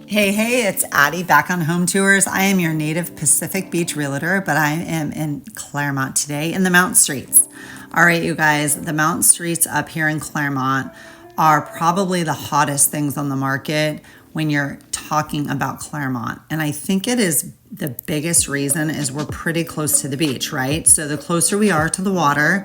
Hey, it's Addie back on Home Tours. I am your native Pacific Beach Realtor, but I am in Clairemont today in the Mountain Streets. All right, you guys, the Mountain Streets up here in Clairemont are probably the hottest things on the market when you're talking about Clairemont. And I think it is the biggest reason is we're pretty close to the beach, right? So the closer we are to the water,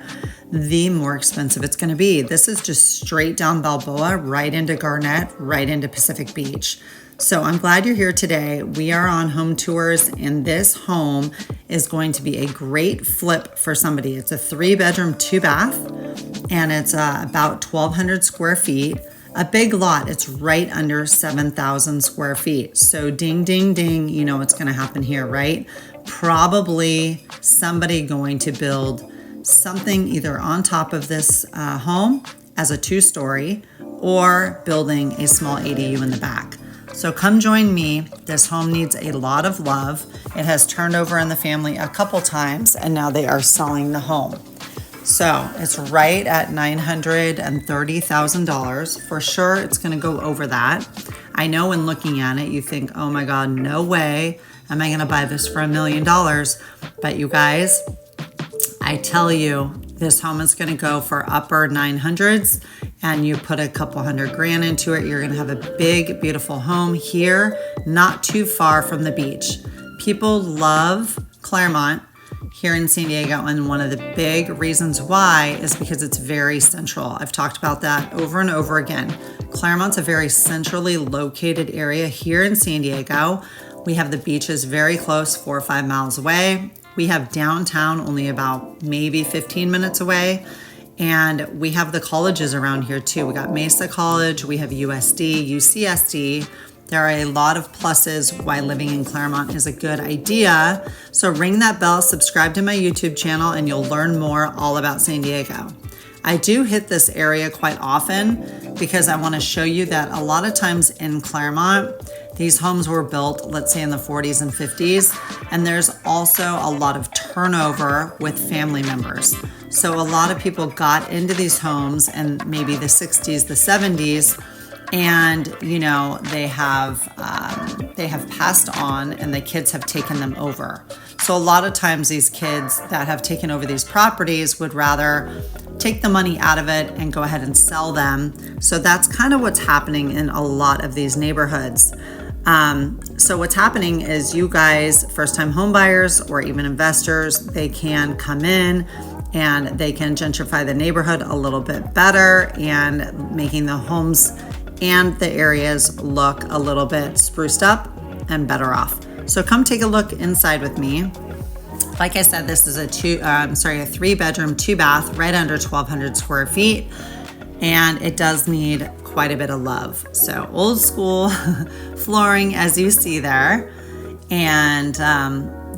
the more expensive it's going to be. This is just straight down Balboa, right into Garnett, right into Pacific Beach. So I'm glad you're here today. We are on Home Tours, and this home is going to be a great flip for somebody. It's a 3-bedroom, 2-bath, and it's about 1,200 square feet. A big lot. It's right under 7,000 square feet. So ding, ding, ding, you know what's going to happen here, right? Probably somebody going to build something either on top of this home as a 2-story or building a small ADU in the back. So come join me. This home needs a lot of love. It has turned over in the family a couple times, and now they are selling the home. So it's right at $930,000. For sure, it's going to go over that. I know when looking at it, you think, oh my God, no way am I going to buy this for $1 million. But you guys, I tell you, this home is going to go for upper 900s, and you put a couple $100,000 into it. You're going to have a big, beautiful home here, not too far from the beach. People love Clairemont here in San Diego, and one of the big reasons why is because it's very central. I've talked about that over and over again. Clairemont's a very centrally located area here in San Diego. We have the beaches very close, 4 or 5 miles away. We have downtown only about maybe 15 minutes away. And we have the colleges around here too. We got Mesa College, we have USD, UCSD. There are a lot of pluses why living in Clairemont is a good idea. So ring that bell, subscribe to my YouTube channel, and you'll learn more all about San Diego. I do hit this area quite often because I want to show you that a lot of times in Clairemont, these homes were built, let's say in the 40s and 50s, and there's also a lot of turnover with family members. So a lot of people got into these homes in maybe the 60s, the 70s, and you know they have passed on, and the kids have taken them over. So a lot of times these kids that have taken over these properties would rather take the money out of it and go ahead and sell them. So that's kind of what's happening in a lot of these neighborhoods. So what's happening is you guys, first-time home buyers or even investors, they can come in and they can gentrify the neighborhood a little bit better and making the homes and the areas look a little bit spruced up and better off. So come take a look inside with me. Like I said, this is a 3-bedroom, 2-bath, right under 1,200 square feet, and it does need quite a bit of love. So old school flooring, as you see there, and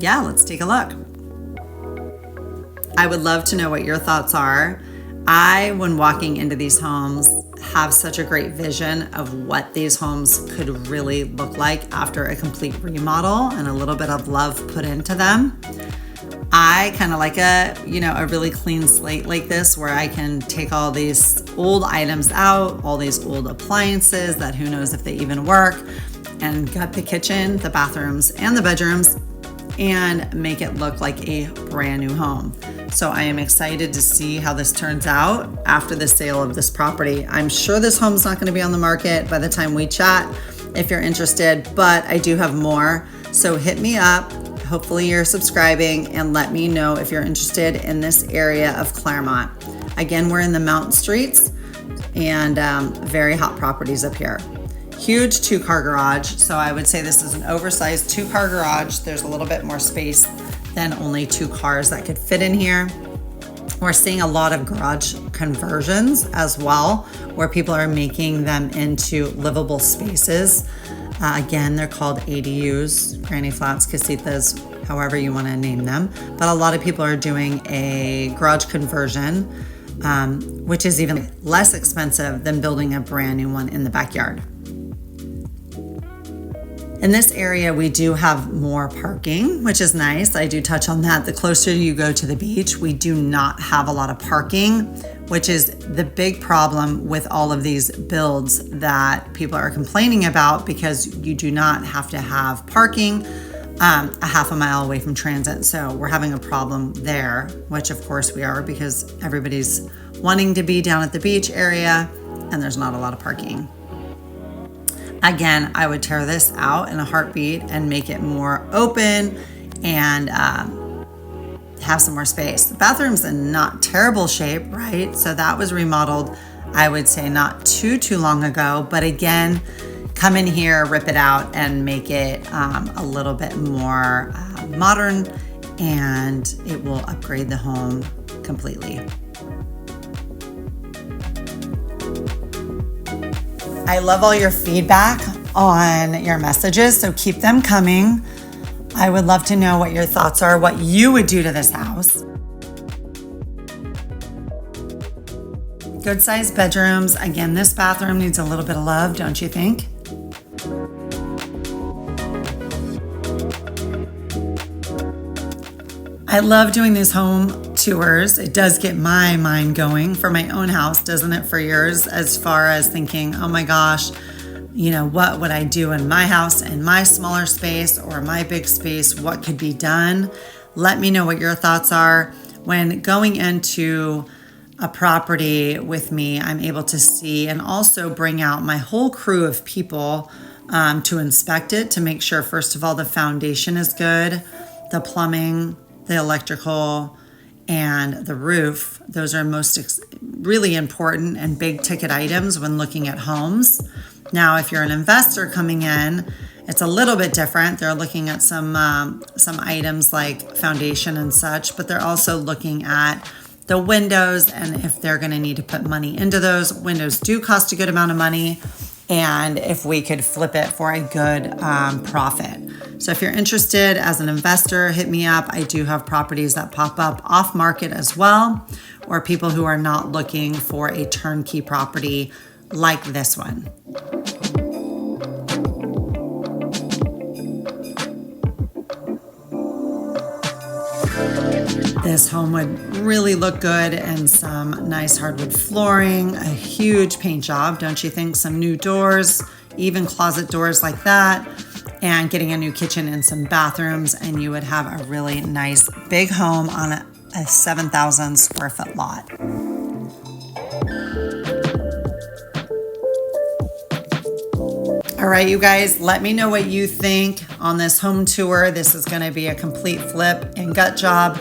yeah, let's take a look. I would love to know what your thoughts are. When walking into these homes, have such a great vision of what these homes could really look like after a complete remodel and a little bit of love put into them. I kind of like a really clean slate like this, where I can take all these old items out, all these old appliances that who knows if they even work, and gut the kitchen, the bathrooms, and the bedrooms, and make it look like a brand new home. So I am excited to see how this turns out after the sale of this property. I'm sure this home's not going to be on the market by the time we chat if you're interested, but I do have more. So hit me up. Hopefully you're subscribing, and let me know if you're interested in this area of Clairemont. Again, we're in the Mountain Streets, and very hot properties up here. Huge 2-car garage. So I would say this is an oversized 2-car garage. There's a little bit more space than only 2 cars that could fit in here. We're seeing a lot of garage conversions as well, where people are making them into livable spaces. Again, they're called ADUs, granny flats, casitas, however you want to name them. But a lot of people are doing a garage conversion, which is even less expensive than building a brand new one in the backyard. In this area, we do have more parking, which is nice. I do touch on that. The closer you go to the beach, we do not have a lot of parking. which is the big problem with all of these builds that people are complaining about, because you do not have to have parking a half a mile away from transit. So we're having a problem there, which of course we are, because everybody's wanting to be down at the beach area and there's not a lot of parking. Again, I would tear this out in a heartbeat and make it more open and have some more space. The bathroom's in not terrible shape, right? So that was remodeled, I would say, not too long ago. But again, come in here, rip it out, and make it a little bit more modern, and it will upgrade the home completely. I love all your feedback on your messages, so keep them coming. I would love to know what your thoughts are, what you would do to this house. Good sized bedrooms. Again, this bathroom needs a little bit of love, don't you think? I love doing these home tours. It does get my mind going for my own house, doesn't it, for yours, as far as thinking, oh my gosh, what would I do in my house, in my smaller space or my big space? What could be done? Let me know what your thoughts are. When going into a property with me, I'm able to see and also bring out my whole crew of people to inspect it, to make sure, first of all, the foundation is good, the plumbing, the electrical, and the roof. Those are really important and big ticket items when looking at homes. Now, if you're an investor coming in, it's a little bit different. They're looking at some items like foundation and such, but they're also looking at the windows and if they're going to need to put money into those. Windows do cost a good amount of money, and if we could flip it for a good profit. So if you're interested as an investor, hit me up. I do have properties that pop up off market as well, or people who are not looking for a turnkey property like this one. This home would really look good in some nice hardwood flooring, a huge paint job, don't you think? Some new doors, even closet doors like that, and getting a new kitchen and some bathrooms, and you would have a really nice big home on a 7,000 square foot lot. All right, you guys, let me know what you think on this home tour. This is going to be a complete flip and gut job.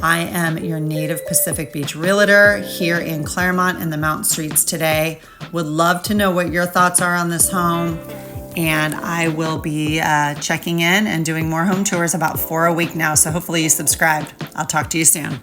I am your native Pacific Beach Realtor here in Clairemont in the Mountain Streets today. Would love to know what your thoughts are on this home. And I will be checking in and doing more home tours, about 4 a week now. So hopefully you subscribed. I'll talk to you soon.